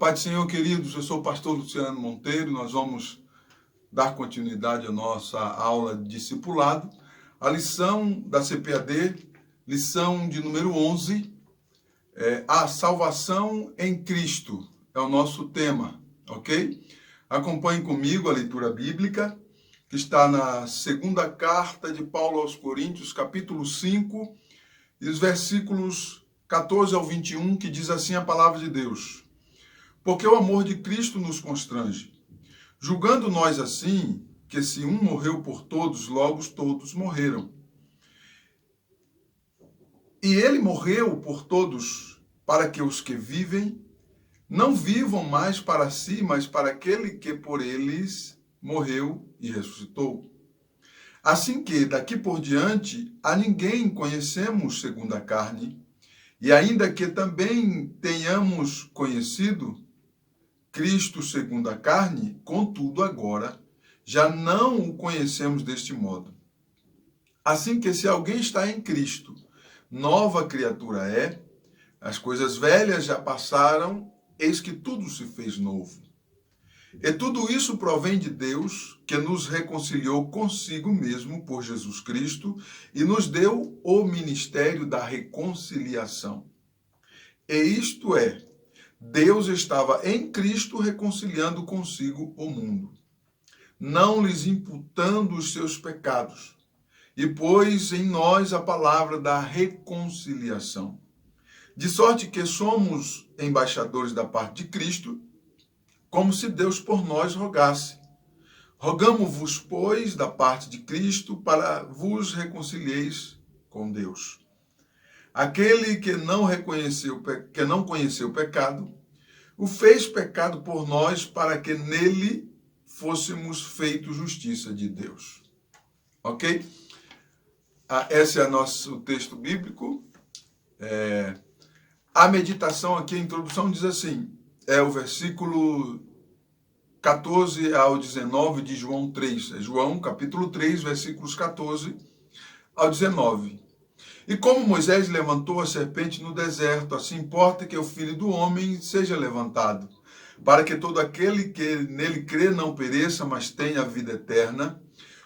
paz do Senhor, queridos, eu sou o pastor Luciano Monteiro. Nós vamos dar continuidade à nossa aula de discipulado. A lição da CPAD, lição de número 11, a salvação em Cristo, é o nosso tema, ok? Acompanhe comigo a leitura bíblica, que está na segunda carta de Paulo aos Coríntios, capítulo 5, e os versículos 14 ao 21, que diz assim a palavra de Deus. Porque o amor de Cristo nos constrange, julgando nós assim, que se um morreu por todos, logo todos morreram. E ele morreu por todos, para que os que vivem não vivam mais para si, mas para aquele que por eles morreu e ressuscitou. Assim que, daqui por diante, a ninguém conhecemos segundo a carne, e ainda que também tenhamos conhecido Cristo segundo a carne, contudo agora já não o conhecemos deste modo. Assim que se alguém está em Cristo, nova criatura é, as coisas velhas já passaram, eis que tudo se fez novo. E tudo isso provém de Deus, que nos reconciliou consigo mesmo por Jesus Cristo e nos deu o ministério da reconciliação. E isto é, Deus estava em Cristo reconciliando consigo o mundo, não lhes imputando os seus pecados, e pôs em nós a palavra da reconciliação. De sorte que somos embaixadores da parte de Cristo, como se Deus por nós rogasse. Rogamo-vos, pois, da parte de Cristo, para vos reconcilieis com Deus. Aquele que não conheceu o pecado, o fez pecado por nós, para que nele fôssemos feitos justiça de Deus. Ok? Esse é o nosso texto bíblico. A meditação aqui, a introdução, diz assim, é o versículo 14 ao 19 de João 3. É João, capítulo 3, versículos 14 ao 19. E como Moisés levantou a serpente no deserto, assim importa que o Filho do Homem seja levantado, para que todo aquele que nele crê não pereça, mas tenha a vida eterna.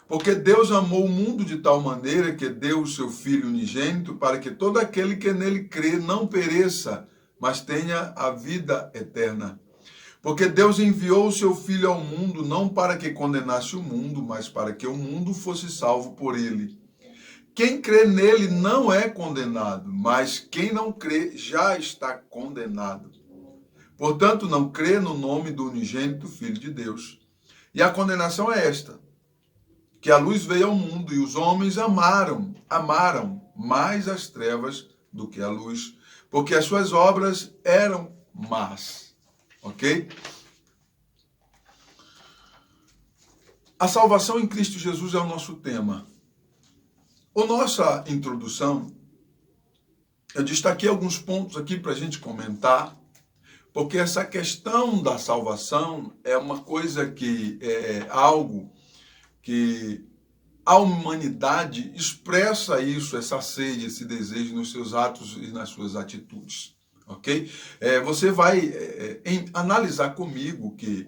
Porque Deus amou o mundo de tal maneira que deu o seu Filho unigênito, para que todo aquele que nele crê não pereça, mas tenha a vida eterna. Porque Deus enviou o seu Filho ao mundo, não para que condenasse o mundo, mas para que o mundo fosse salvo por ele. Quem crê nele não é condenado, mas quem não crê já está condenado. Portanto, não crê no nome do unigênito Filho de Deus. E a condenação é esta, que a luz veio ao mundo e os homens amaram mais as trevas do que a luz, porque as suas obras eram más. Ok? A salvação em Cristo Jesus é o nosso tema. A nossa introdução, eu destaquei alguns pontos aqui para a gente comentar, porque essa questão da salvação é uma coisa que é algo que a humanidade expressa isso, essa sede, esse desejo nos seus atos e nas suas atitudes, ok? Você vai analisar comigo que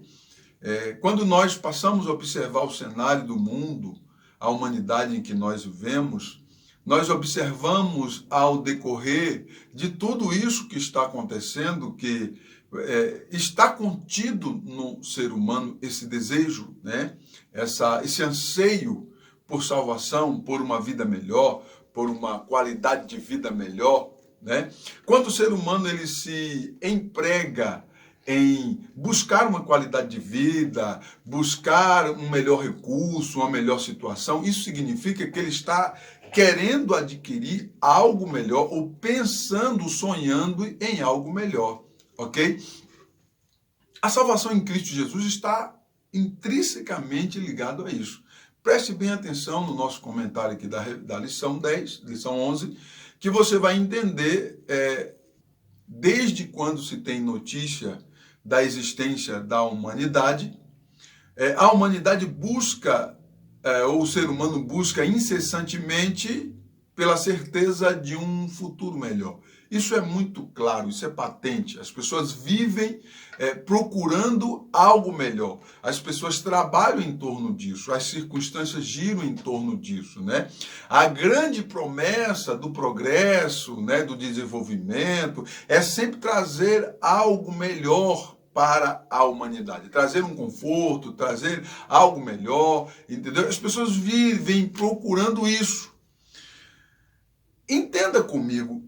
quando nós passamos a observar o cenário do mundo, a humanidade em que nós vivemos, nós observamos ao decorrer de tudo isso que está acontecendo, que está contido no ser humano esse desejo, né? Esse anseio por salvação, por uma vida melhor, por uma qualidade de vida melhor, né? Quando o ser humano ele se emprega em buscar uma qualidade de vida, buscar um melhor recurso, uma melhor situação, isso significa que ele está querendo adquirir algo melhor ou pensando, sonhando em algo melhor, ok? A salvação em Cristo Jesus está intrinsecamente ligado a isso. Preste bem atenção no nosso comentário aqui da lição 10, lição 11, que você vai entender desde quando se tem notícia da existência da humanidade, a humanidade busca, ou o ser humano busca incessantemente pela certeza de um futuro melhor. Isso é muito claro, isso é patente. As pessoas vivem procurando algo melhor. As pessoas trabalham em torno disso, as circunstâncias giram em torno disso, né? A grande promessa do progresso, né, do desenvolvimento, é sempre trazer algo melhor para a humanidade, trazer um conforto, trazer algo melhor, entendeu? As pessoas vivem procurando isso. Entenda comigo,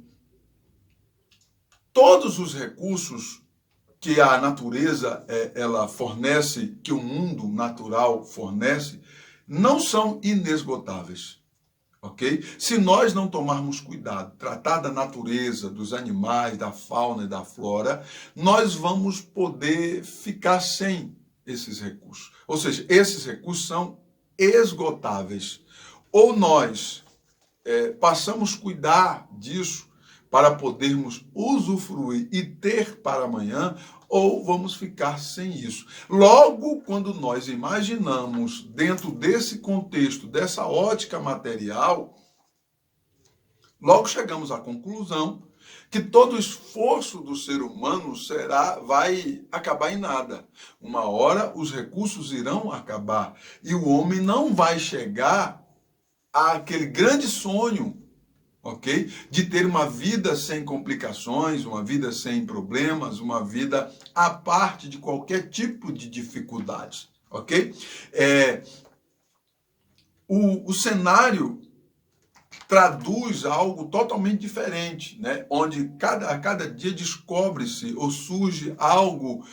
todos os recursos que a natureza ela fornece, que o mundo natural fornece, não são inesgotáveis, ok? Se nós não tomarmos cuidado, tratar da natureza, dos animais, da fauna e da flora, nós vamos poder ficar sem esses recursos. Ou seja, esses recursos são esgotáveis. Ou nós passamos a cuidar disso para podermos usufruir e ter para amanhã, ou vamos ficar sem isso. Logo, quando nós imaginamos dentro desse contexto, dessa ótica material, logo chegamos à conclusão que todo o esforço do ser humano vai acabar em nada. Uma hora os recursos irão acabar e o homem não vai chegar àquele grande sonho, ok? De ter uma vida sem complicações, uma vida sem problemas, uma vida à parte de qualquer tipo de dificuldades, ok? O cenário traduz algo totalmente diferente, né? Onde a cada dia descobre-se ou surge algo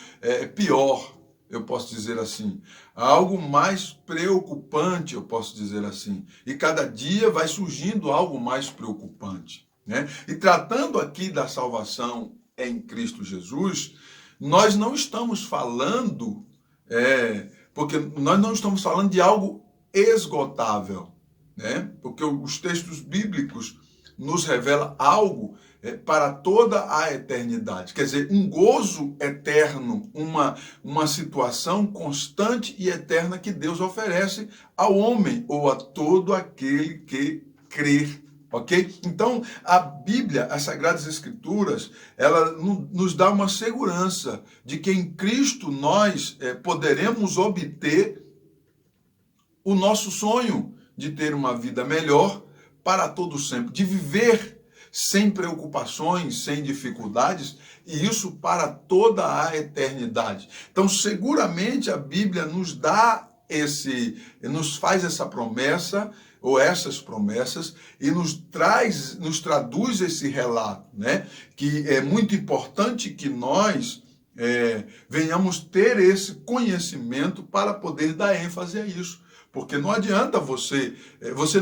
pior, eu posso dizer assim, algo mais preocupante, eu posso dizer assim, e cada dia vai surgindo algo mais preocupante, né? E tratando aqui da salvação em Cristo Jesus, nós não estamos falando, porque nós não estamos falando de algo esgotável, né? Porque os textos bíblicos nos revelam algo para toda a eternidade. Quer dizer, um gozo eterno, uma situação constante e eterna que Deus oferece ao homem ou a todo aquele que crer. Ok? Então, a Bíblia, as Sagradas Escrituras, ela nos dá uma segurança de que em Cristo nós poderemos obter o nosso sonho de ter uma vida melhor para todo sempre, de viver sem preocupações, sem dificuldades, e isso para toda a eternidade. Então, seguramente a Bíblia nos faz essa promessa, ou essas promessas, e nos traduz esse relato, né? Que é muito importante que nós venhamos ter esse conhecimento para poder dar ênfase a isso. Porque não adianta você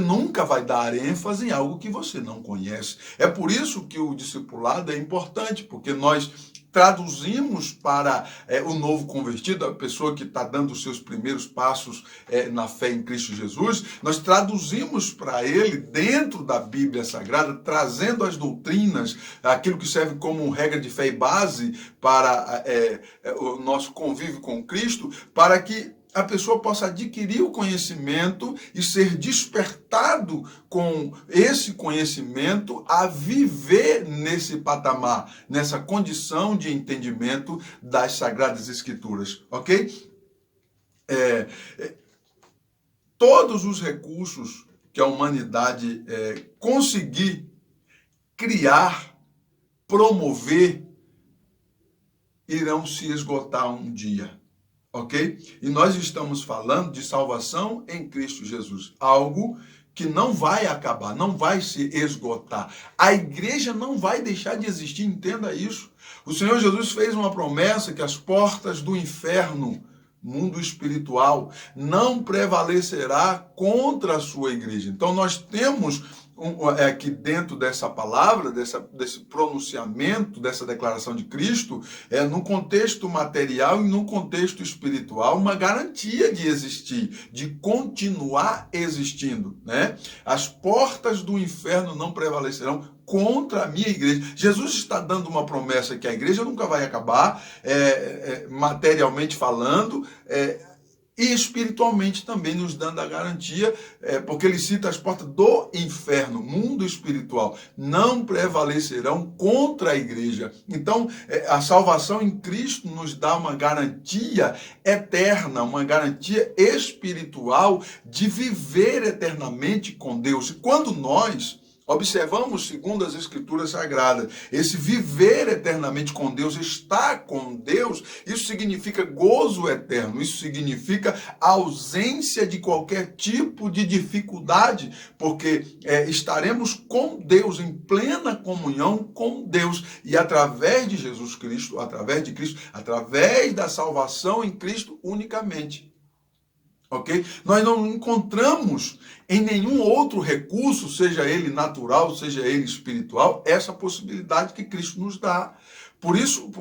nunca vai dar ênfase em algo que você não conhece. É por isso que o discipulado é importante, porque nós traduzimos para o novo convertido, a pessoa que está dando os seus primeiros passos na fé em Cristo Jesus, nós traduzimos para ele, dentro da Bíblia Sagrada, trazendo as doutrinas, aquilo que serve como regra de fé e base para o nosso convívio com Cristo, para que a pessoa possa adquirir o conhecimento e ser despertado com esse conhecimento a viver nesse patamar, nessa condição de entendimento das Sagradas Escrituras, ok? Todos os recursos que a humanidade conseguir criar, promover, irão se esgotar um dia. Ok? E nós estamos falando de salvação em Cristo Jesus. Algo que não vai acabar, não vai se esgotar. A igreja não vai deixar de existir, entenda isso. O Senhor Jesus fez uma promessa que as portas do inferno, mundo espiritual, não prevalecerá contra a sua igreja. Então nós temos aqui dentro dessa palavra, desse pronunciamento, dessa declaração de Cristo, no contexto material e no contexto espiritual, uma garantia de existir, de continuar existindo, né? As portas do inferno não prevalecerão contra a minha igreja. Jesus está dando uma promessa que a igreja nunca vai acabar, materialmente falando, e espiritualmente também nos dando a garantia, porque ele cita as portas do inferno, mundo espiritual, não prevalecerão contra a igreja. Então, a salvação em Cristo nos dá uma garantia eterna, uma garantia espiritual de viver eternamente com Deus. E quando nós observamos, segundo as Escrituras Sagradas, esse viver eternamente com Deus, estar com Deus, isso significa gozo eterno, isso significa ausência de qualquer tipo de dificuldade, porque estaremos com Deus, em plena comunhão com Deus, e através de Jesus Cristo, através da salvação em Cristo unicamente. Ok? Nós não encontramos em nenhum outro recurso, seja ele natural, seja ele espiritual, essa possibilidade que Cristo nos dá. Por isso,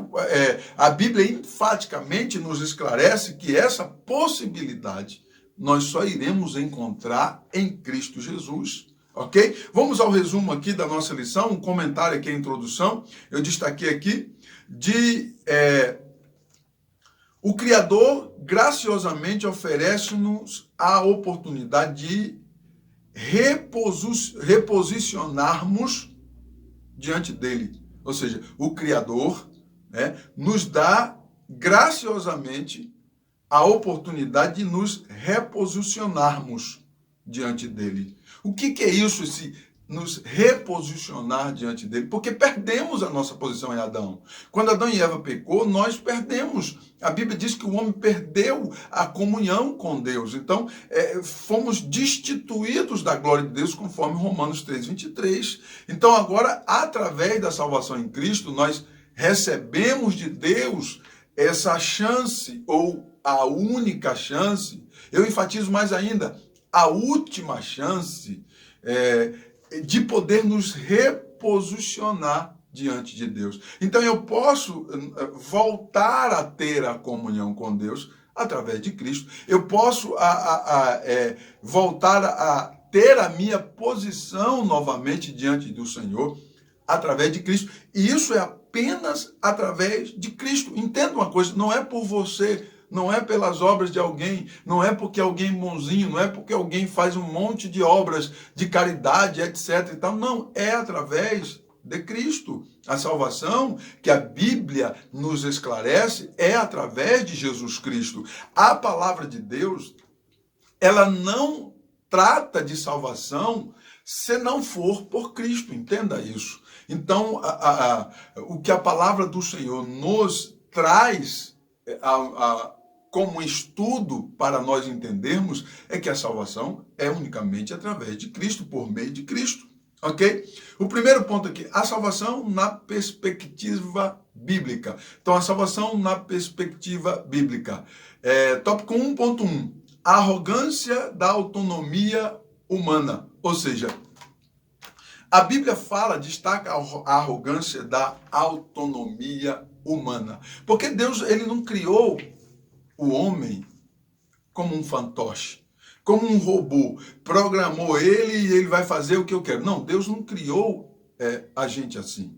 a Bíblia enfaticamente nos esclarece que essa possibilidade nós só iremos encontrar em Cristo Jesus. Ok? Vamos ao resumo aqui da nossa lição, um comentário aqui, a introdução. Eu destaquei aqui o Criador graciosamente oferece-nos a oportunidade de reposicionarmos diante dele. Ou seja, o Criador, nos dá graciosamente a oportunidade de nos reposicionarmos diante dele. O que é isso, esse nos reposicionar diante dele? Porque perdemos a nossa posição em Adão. Quando Adão e Eva pecou, nós perdemos. A Bíblia diz que o homem perdeu a comunhão com Deus. Então, fomos destituídos da glória de Deus, conforme Romanos 3:23. Então, agora, através da salvação em Cristo, nós recebemos de Deus essa chance, ou a única chance, eu enfatizo mais ainda, a última chance, de poder nos reposicionar diante de Deus. Então eu posso voltar a ter a comunhão com Deus através de Cristo. Eu posso voltar a ter a minha posição novamente diante do Senhor através de Cristo. E isso é apenas através de Cristo. Entenda uma coisa, não é por você, não é pelas obras de alguém, não é porque alguém é bonzinho, não é porque alguém faz um monte de obras de caridade, etc. e tal. Não, é através de Cristo. A salvação que a Bíblia nos esclarece é através de Jesus Cristo. A palavra de Deus, ela não trata de salvação se não for por Cristo. Entenda isso. Então, o que a palavra do Senhor nos traz como estudo para nós entendermos é que a salvação é unicamente através de Cristo, por meio de Cristo. Ok? O primeiro ponto aqui, a salvação na perspectiva bíblica. Então, a salvação na perspectiva bíblica. Tópico 1.1, a arrogância da autonomia humana. Ou seja, a Bíblia destaca a arrogância da autonomia humana. Porque Deus, ele não criou o homem como um fantoche, como um robô, programou ele e ele vai fazer o que eu quero. Não, Deus não criou a gente assim.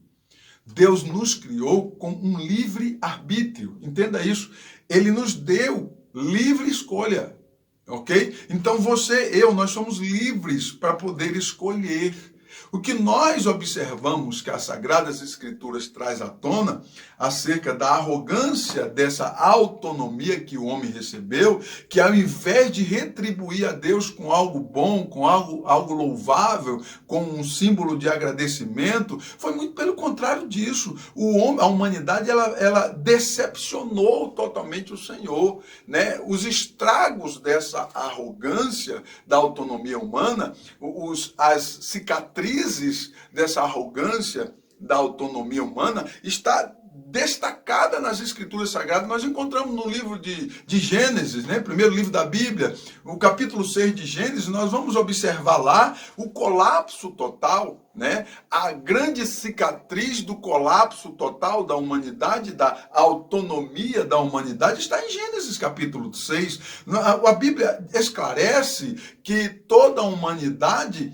Deus nos criou com um livre arbítrio, entenda isso. Ele nos deu livre escolha, ok? Então nós somos livres para poder escolher. O que nós observamos que as Sagradas Escrituras traz à tona acerca da arrogância dessa autonomia que o homem recebeu, que ao invés de retribuir a Deus com algo bom, com algo louvável, com um símbolo de agradecimento, foi muito pelo contrário disso. A humanidade, ela decepcionou totalmente o Senhor, né? Os estragos dessa arrogância da autonomia humana, as cicatrizes dessa arrogância da autonomia humana está destacada nas Escrituras Sagradas. Nós encontramos no livro de Gênesis, né? Primeiro livro da Bíblia, o capítulo 6 de Gênesis, nós vamos observar lá o colapso total né? A grande cicatriz do colapso total da humanidade, da autonomia da humanidade, está em Gênesis capítulo 6. A Bíblia esclarece que toda a humanidade,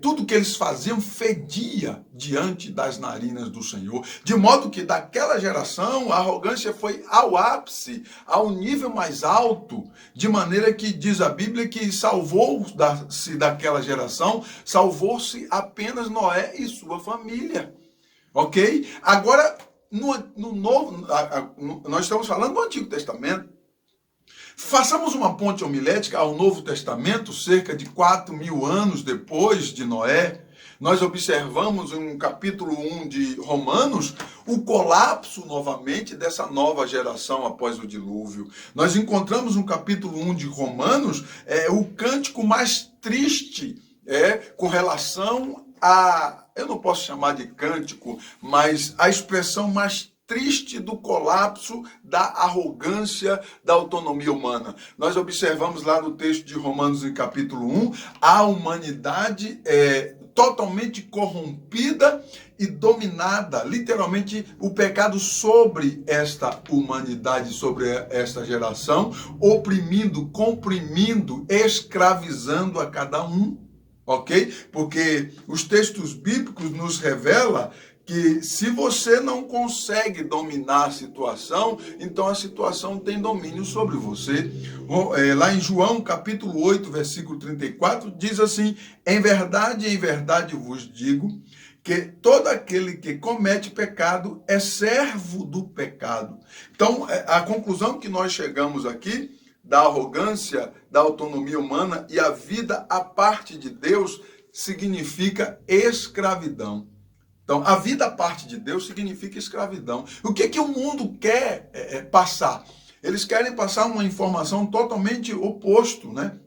tudo que eles faziam fedia diante das narinas do Senhor. De modo que daquela geração a arrogância foi ao ápice, ao nível mais alto, de maneira que diz a Bíblia que salvou-se daquela geração, salvou-se apenas Noé e sua família. Ok? Agora, nós estamos falando do Antigo Testamento. Façamos uma ponte homilética ao Novo Testamento, cerca de 4.000 anos depois de Noé. Nós observamos no capítulo 1 de Romanos o colapso novamente dessa nova geração após o dilúvio. Nós encontramos no capítulo 1 de Romanos o cântico mais triste com relação a, eu não posso chamar de cântico, mas a expressão mais triste do colapso da arrogância da autonomia humana. Nós observamos lá no texto de Romanos, em capítulo 1, a humanidade totalmente corrompida e dominada, literalmente o pecado sobre esta humanidade, sobre esta geração, oprimindo, comprimindo, escravizando a cada um, ok? Porque os textos bíblicos nos revelam que se você não consegue dominar a situação, então a situação tem domínio sobre você. Lá em João, capítulo 8, versículo 34, diz assim: em verdade vos digo, que todo aquele que comete pecado é servo do pecado. Então, a conclusão que nós chegamos aqui, da arrogância, da autonomia humana e a vida à parte de Deus, significa escravidão. Então, a vida à parte de Deus significa escravidão. O que o mundo quer passar? Eles querem passar uma informação totalmente oposto, né?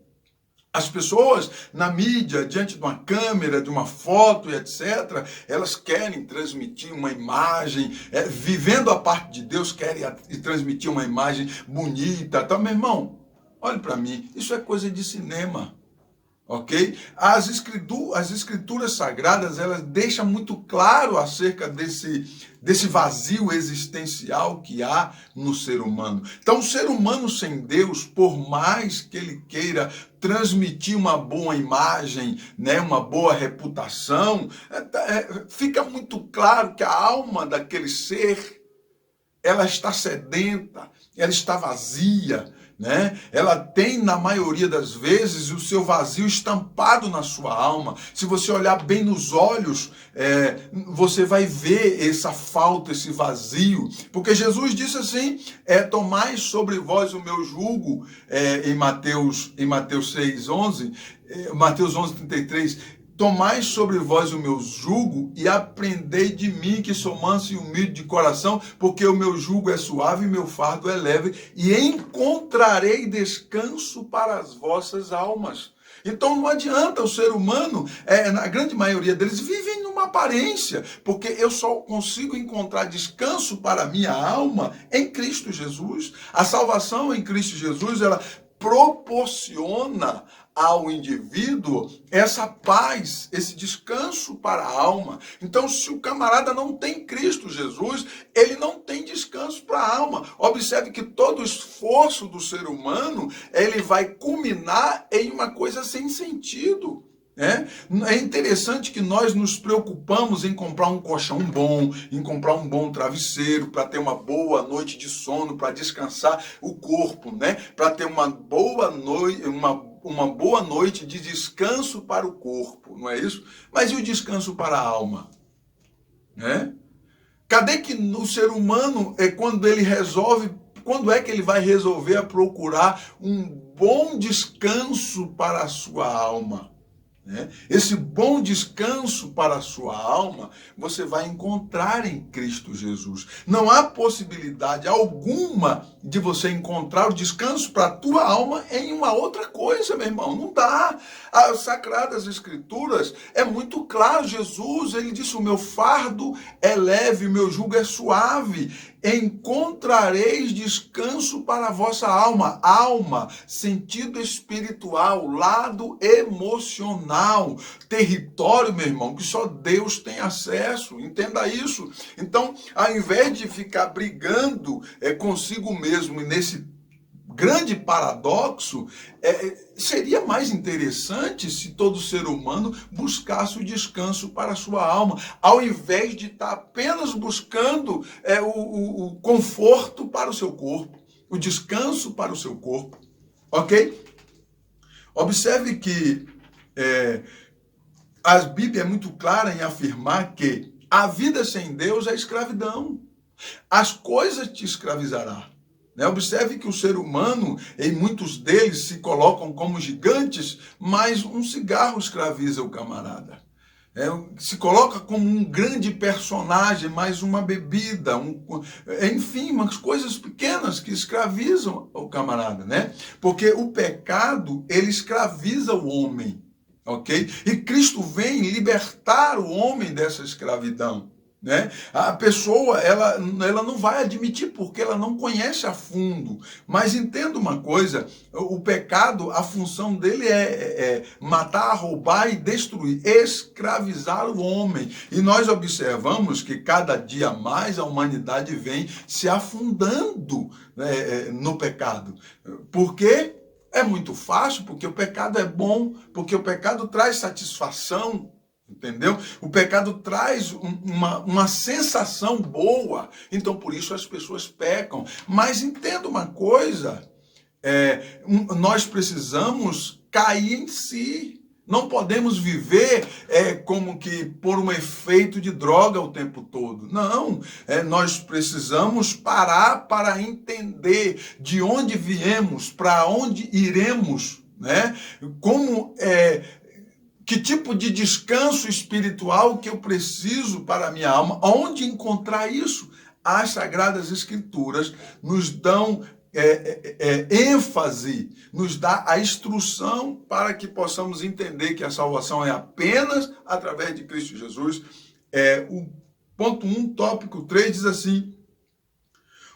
As pessoas na mídia, diante de uma câmera, de uma foto e etc., elas querem transmitir uma imagem, vivendo a parte de Deus, querem transmitir uma imagem bonita. Então, meu irmão, olhe para mim, isso é coisa de cinema. Ok? As escrituras sagradas, elas deixam muito claro acerca desse vazio existencial que há no ser humano. Então, o ser humano sem Deus, por mais que ele queira transmitir uma boa imagem, né, uma boa reputação, fica muito claro que a alma daquele ser, ela está sedenta, ela está vazia, né? Ela tem, na maioria das vezes, o seu vazio estampado na sua alma. Se você olhar bem nos olhos, você vai ver essa falta, esse vazio. Porque Jesus disse assim, tomai sobre vós o meu jugo, em Mateus 6:11, Mateus 11:33, tomai sobre vós o meu jugo e aprendei de mim, que sou manso e humilde de coração, porque o meu jugo é suave e meu fardo é leve, e encontrarei descanso para as vossas almas. Então não adianta, o ser humano, na grande maioria deles, vivem numa aparência, porque eu só consigo encontrar descanso para a minha alma em Cristo Jesus. A salvação em Cristo Jesus, ela proporciona ao indivíduo essa paz, esse descanso para a alma. Então, se o camarada não tem Cristo Jesus, ele não tem descanso para a alma. Observe que todo o esforço do ser humano, ele vai culminar em uma coisa sem sentido. É interessante que nós nos preocupamos em comprar um colchão bom, em comprar um bom travesseiro, para ter uma boa noite de sono, para descansar o corpo, né? Para ter uma boa noite de descanso para o corpo, não é isso? Mas e o descanso para a alma? Cadê que o ser humano, quando é que ele vai resolver a procurar um bom descanso para a sua alma? Esse bom descanso para a sua alma, você vai encontrar em Cristo Jesus. Não há possibilidade alguma de você encontrar o descanso para a tua alma em uma outra coisa, meu irmão. Não dá. As Sagradas Escrituras é muito claro. Jesus, ele disse, o meu fardo é leve, o meu jugo é suave. encontrareis descanso para a vossa alma. Alma, sentido espiritual, lado emocional, território, meu irmão, que só Deus tem acesso. Entenda isso. Então, ao invés de ficar brigando consigo mesmo e nesse grande paradoxo, seria mais interessante se todo ser humano buscasse o descanso para a sua alma, ao invés de estar apenas buscando o conforto para o seu corpo, o descanso para o seu corpo, ok? Observe que a Bíblia é muito clara em afirmar que a vida sem Deus é escravidão. As coisas te escravizarão. Observe que o ser humano, em muitos deles, se colocam como gigantes, mas um cigarro escraviza o camarada. Se coloca como um grande personagem, mas uma bebida, enfim, umas coisas pequenas que escravizam o camarada, né? Porque o pecado, ele escraviza o homem, ok? E Cristo vem libertar o homem dessa escravidão. Né? A pessoa ela não vai admitir porque ela não conhece a fundo. Mas entenda uma coisa, o pecado, a função dele é matar, roubar e destruir, escravizar o homem. E nós observamos que cada dia mais a humanidade vem se afundando no pecado. Por quê? É muito fácil, porque o pecado é bom, porque o pecado traz satisfação. Entendeu? O pecado traz uma sensação boa, então por isso as pessoas pecam. Mas entenda uma coisa, nós precisamos cair em si. Não podemos viver como que por um efeito de droga o tempo todo. Não, nós precisamos parar para entender de onde viemos, para onde iremos, né? Que tipo de descanso espiritual que eu preciso para a minha alma? Onde encontrar isso? As Sagradas Escrituras nos dão ênfase, nos dá a instrução para que possamos entender que a salvação é apenas através de Cristo Jesus. O ponto 1, tópico 3, diz assim: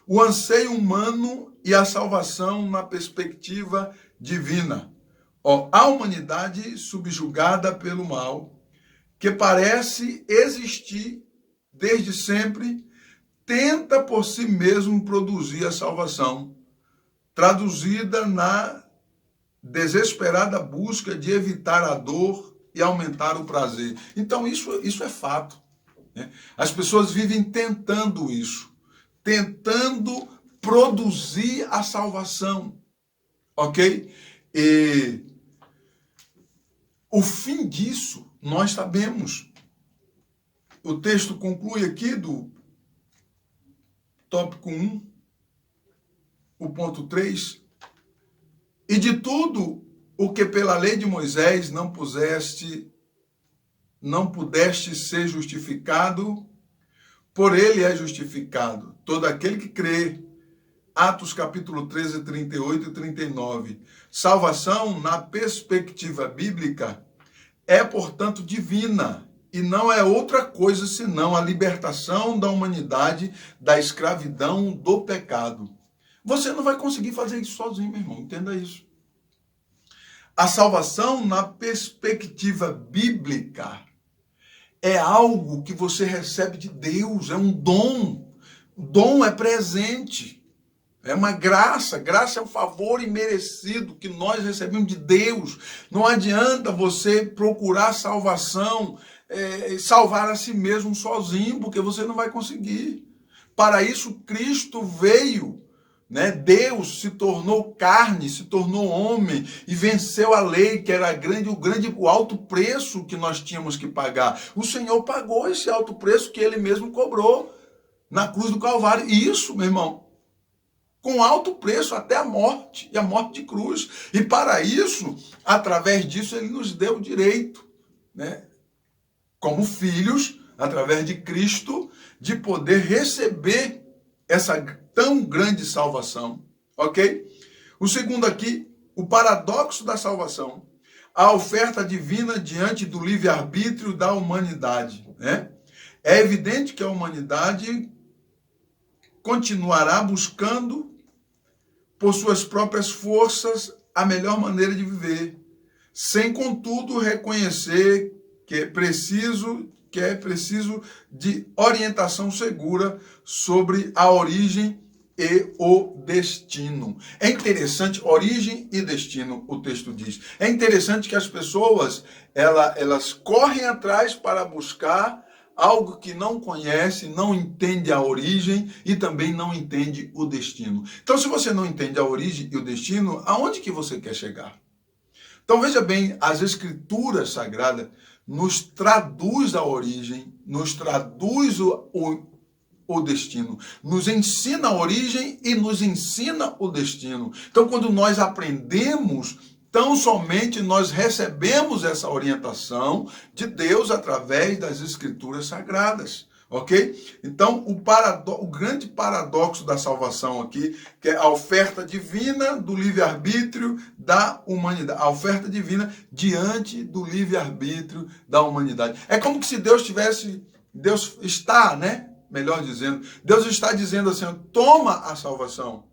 o anseio humano e a salvação na perspectiva divina. A humanidade subjugada pelo mal, que parece existir desde sempre, tenta por si mesmo produzir a salvação, traduzida na desesperada busca de evitar a dor e aumentar o prazer. Então isso é fato, né? As pessoas vivem tentando isso, tentando produzir a salvação, ok? E o fim disso, nós sabemos. O texto conclui aqui do tópico 1, o ponto 3. E de tudo o que pela lei de Moisés não pudeste ser justificado, por ele é justificado todo aquele que crê. Atos capítulo 13, 38 e 39. Salvação, na perspectiva bíblica, é, portanto, divina e não é outra coisa senão a libertação da humanidade da escravidão do pecado. Você não vai conseguir fazer isso sozinho, meu irmão, entenda isso. A salvação, na perspectiva bíblica, é algo que você recebe de Deus, é um dom. O dom é presente. É uma graça é um favor imerecido que nós recebemos de Deus. Não adianta você procurar salvação, salvar a si mesmo sozinho, porque você não vai conseguir. Para isso, Cristo veio, né? Deus se tornou carne, se tornou homem e venceu a lei, que era o alto preço que nós tínhamos que pagar. O Senhor pagou esse alto preço que ele mesmo cobrou na cruz do Calvário. E isso, meu irmão, com alto preço até a morte, e a morte de cruz. E para isso, através disso, ele nos deu o direito, né, como filhos, através de Cristo, de poder receber essa tão grande salvação, ok? O segundo aqui, o paradoxo da salvação, a oferta divina diante do livre-arbítrio da humanidade, né? É evidente que a humanidade continuará buscando por suas próprias forças a melhor maneira de viver, sem contudo reconhecer que é preciso de orientação segura sobre a origem e o destino. É interessante, origem e destino, o texto diz. É interessante que as pessoas, elas correm atrás para buscar algo que não conhece, não entende a origem e também não entende o destino. Então, se você não entende a origem e o destino, aonde que você quer chegar? Então, veja bem, as Escrituras Sagradas nos traduz a origem, nos traduz o destino, nos ensina a origem e nos ensina o destino. Então, quando nós aprendemos, tão somente nós recebemos essa orientação de Deus através das Escrituras Sagradas, ok? Então, o grande paradoxo da salvação aqui, que é a oferta divina do livre-arbítrio da humanidade, a oferta divina diante do livre-arbítrio da humanidade. É como se Deus está, né? Melhor dizendo, Deus está dizendo assim, toma a salvação.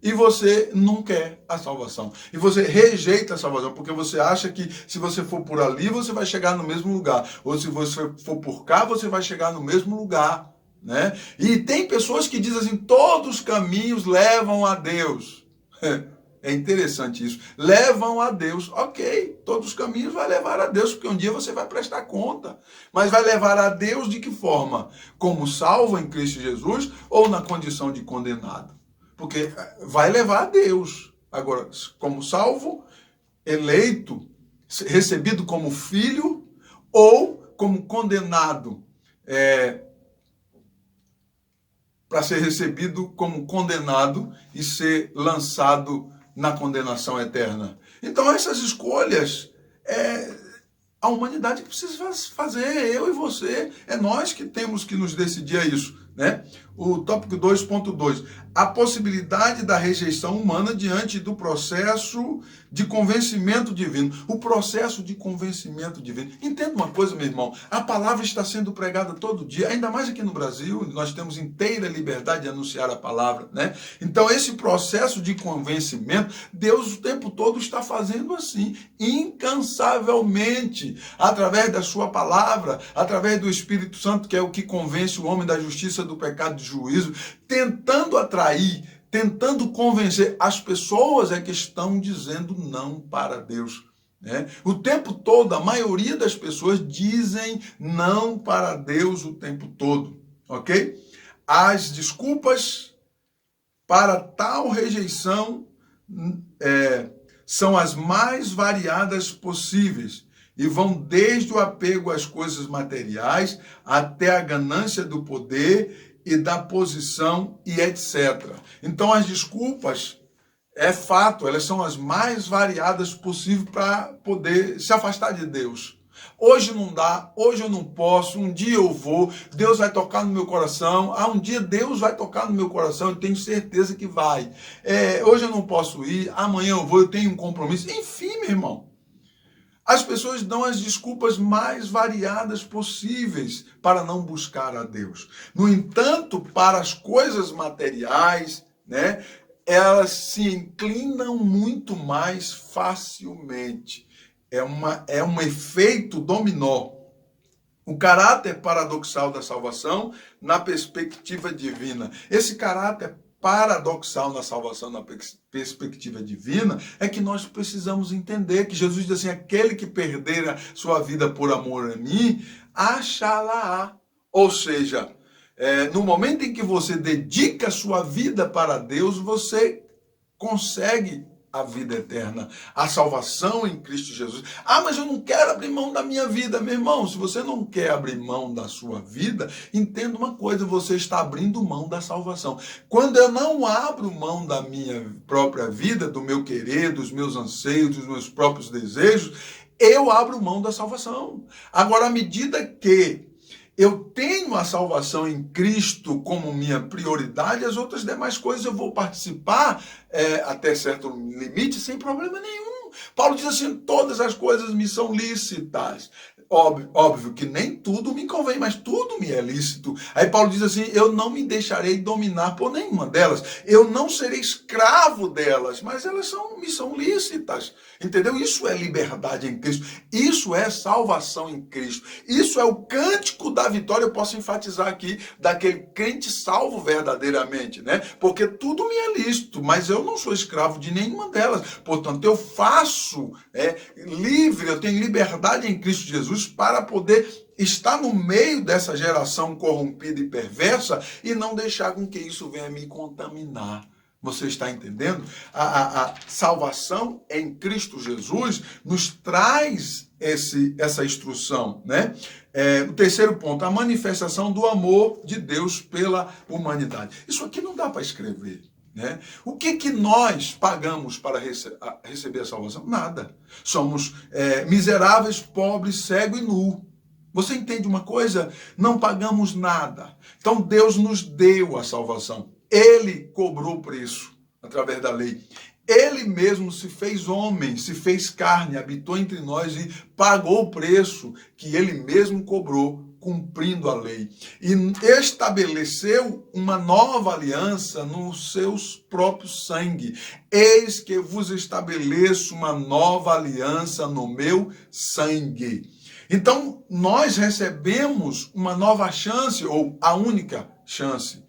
E você não quer a salvação. E você rejeita a salvação, porque você acha que se você for por ali, você vai chegar no mesmo lugar. Ou se você for por cá, você vai chegar no mesmo lugar, né? E tem pessoas que dizem assim, todos os caminhos levam a Deus. É interessante isso. Levam a Deus. Ok, todos os caminhos vai levar a Deus, porque um dia você vai prestar conta. Mas vai levar a Deus de que forma? Como salvo em Cristo Jesus ou na condição de condenado? Porque vai levar a Deus. Agora, como salvo, eleito, recebido como filho ou como condenado, para ser recebido como condenado e ser lançado na condenação eterna. Então, essas escolhas, a humanidade precisa fazer, eu e você, é nós que temos que nos decidir a isso, né? O tópico 2.2, a possibilidade da rejeição humana diante do processo de convencimento divino. O processo de convencimento divino. Entenda uma coisa, meu irmão, a palavra está sendo pregada todo dia, ainda mais aqui no Brasil, nós temos inteira liberdade de anunciar a palavra, né? Então, esse processo de convencimento, Deus o tempo todo está fazendo assim, incansavelmente, através da sua palavra, através do Espírito Santo, que é o que convence o homem da justiça, do pecado e do juízo, tentando atrair, tentando convencer. As pessoas que estão dizendo não para Deus, né? O tempo todo, a maioria das pessoas dizem não para Deus o tempo todo, ok? As desculpas para tal rejeição são as mais variadas possíveis e vão desde o apego às coisas materiais até a ganância do poder e da posição e etc. Então, as desculpas, é fato, elas são as mais variadas possíveis para poder se afastar de Deus. Hoje não dá, hoje eu não posso, um dia eu vou, Deus vai tocar no meu coração, um dia Deus vai tocar no meu coração, eu tenho certeza que vai. Hoje eu não posso ir, amanhã eu vou, eu tenho um compromisso. Enfim, meu irmão, as pessoas dão as desculpas mais variadas possíveis para não buscar a Deus. No entanto, para as coisas materiais, né, elas se inclinam muito mais facilmente. É um efeito dominó. O caráter paradoxal da salvação na perspectiva divina. Esse caráter paradoxal na salvação, na perspectiva divina, é que nós precisamos entender que Jesus diz assim, aquele que perder a sua vida por amor a mim, achá-la-á. Ou seja, no momento em que você dedica a sua vida para Deus, você consegue a vida eterna, a salvação em Cristo Jesus. Mas eu não quero abrir mão da minha vida. Meu irmão, se você não quer abrir mão da sua vida, entenda uma coisa, você está abrindo mão da salvação. Quando eu não abro mão da minha própria vida, do meu querer, dos meus anseios, dos meus próprios desejos, eu abro mão da salvação. Agora, à medida que eu tenho a salvação em Cristo como minha prioridade, as outras demais coisas eu vou participar até certo limite sem problema nenhum. Paulo diz assim, todas as coisas me são lícitas, Óbvio que nem tudo me convém, mas tudo me é lícito. Aí Paulo diz assim, eu não me deixarei dominar por nenhuma delas. Eu não serei escravo delas, mas elas me são lícitas. Entendeu? Isso é liberdade em Cristo. Isso é salvação em Cristo. Isso é o cântico da vitória, eu posso enfatizar aqui, daquele crente salvo verdadeiramente, né? Porque tudo me é lícito, mas eu não sou escravo de nenhuma delas. Portanto, eu faço livre, eu tenho liberdade em Cristo Jesus para poder estar no meio dessa geração corrompida e perversa e não deixar com que isso venha me contaminar. Você está entendendo? A salvação em Cristo Jesus nos traz essa instrução, né? O terceiro ponto, a manifestação do amor de Deus pela humanidade. Isso aqui não dá para escrever. Né? O que nós pagamos para receber a salvação? Nada. Somos miseráveis, pobres, cego e nu. Você entende uma coisa? Não pagamos nada. Então Deus nos deu a salvação. Ele cobrou o preço através da lei. Ele mesmo se fez homem, se fez carne, habitou entre nós e pagou o preço que ele mesmo cobrou, cumprindo a lei. E estabeleceu uma nova aliança no seu próprio sangue. Eis que vos estabeleço uma nova aliança no meu sangue. Então, nós recebemos uma nova chance, ou a única chance,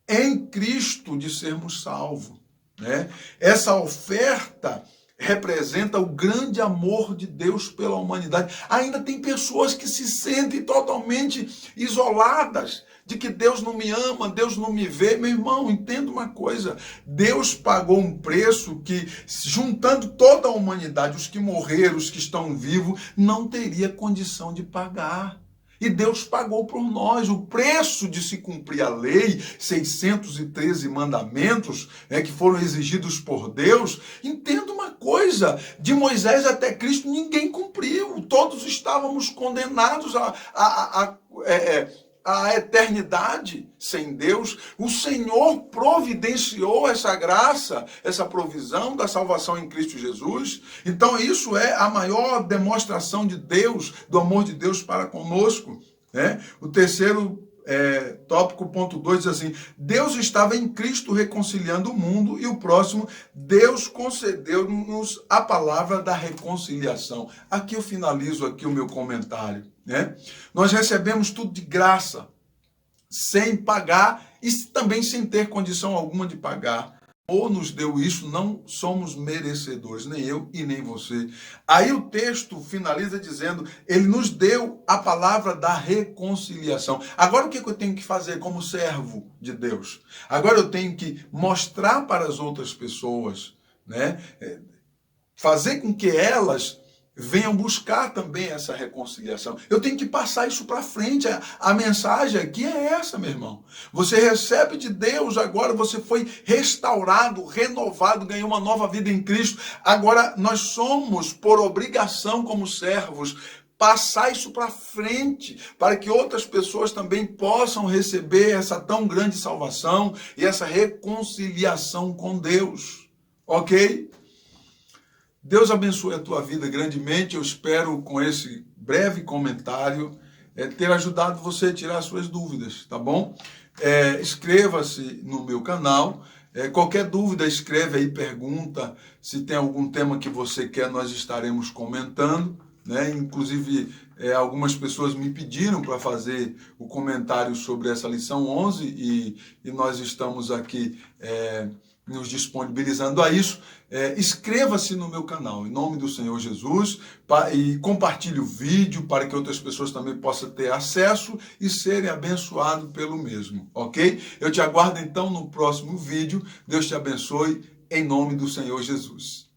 em Cristo de sermos salvos. Né? Essa oferta representa o grande amor de Deus pela humanidade. Ainda tem pessoas que se sentem totalmente isoladas, de que Deus não me ama, Deus não me vê. Meu irmão, entenda uma coisa, Deus pagou um preço que, juntando toda a humanidade, os que morreram, os que estão vivos, não teria condição de pagar. E Deus pagou por nós o preço de se cumprir a lei, 613 mandamentos, que foram exigidos por Deus. Entenda uma coisa, de Moisés até Cristo ninguém cumpriu, todos estávamos condenados a eternidade sem Deus. O Senhor providenciou essa graça, essa provisão da salvação em Cristo Jesus. Então isso é a maior demonstração de Deus, do amor de Deus para conosco. Né? O terceiro tópico, ponto 2, diz assim, Deus estava em Cristo reconciliando o mundo, e o próximo, Deus concedeu-nos a palavra da reconciliação. Aqui eu finalizo aqui o meu comentário. Né? Nós recebemos tudo de graça, sem pagar e também sem ter condição alguma de pagar. Ou nos deu isso, não somos merecedores, nem eu e nem você. Aí o texto finaliza dizendo, ele nos deu a palavra da reconciliação. Agora o que eu tenho que fazer como servo de Deus? Agora eu tenho que mostrar para as outras pessoas, né? Fazer com que elas venham buscar também essa reconciliação. Eu tenho que passar isso para frente. A mensagem aqui é essa, meu irmão. Você recebe de Deus agora, você foi restaurado, renovado, ganhou uma nova vida em Cristo. Agora nós somos, por obrigação como servos, passar isso para frente, para que outras pessoas também possam receber essa tão grande salvação e essa reconciliação com Deus. Ok? Deus abençoe a tua vida grandemente. Eu espero, com esse breve comentário, ter ajudado você a tirar suas dúvidas, tá bom? Inscreva-se no meu canal. Qualquer dúvida, escreve aí, pergunta. Se tem algum tema que você quer, nós estaremos comentando. Né? Inclusive, algumas pessoas me pediram para fazer o comentário sobre essa lição 11 e nós estamos aqui nos disponibilizando a isso. Inscreva-se no meu canal, em nome do Senhor Jesus, e compartilhe o vídeo para que outras pessoas também possam ter acesso e serem abençoados pelo mesmo, ok? Eu te aguardo então no próximo vídeo. Deus te abençoe, em nome do Senhor Jesus.